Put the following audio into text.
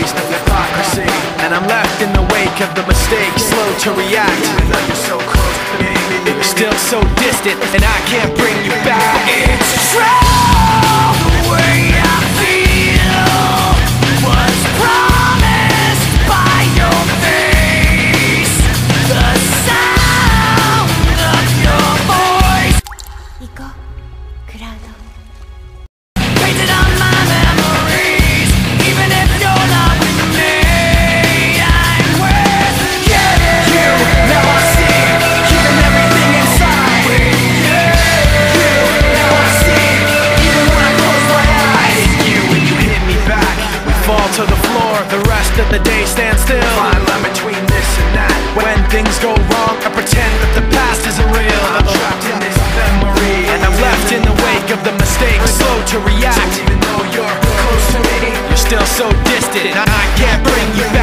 embrace the hypocrisy, and I'm left in the wake of the mistakes, slow to react. Even though you're so close to me, you're still so distant, and I can't bring you back. It's true, the way I feel was promised by your face. The sound of your voice. 行こう、クラウド。 Painted on my memories, even if you're not with me, I'm with you. Now I see, keeping everything inside. You, now I see, even when I close my eyes. You, when you hit me back, we fall to the floor. The rest of the day stands still. Fine line between this and that. When things go wrong, I pretend that the past isn't real. I'm trapped in this memory, and I'm left in the wake of the mistakes, slow to react. So even though you're close to me, you're still so distant, I can't bring you back.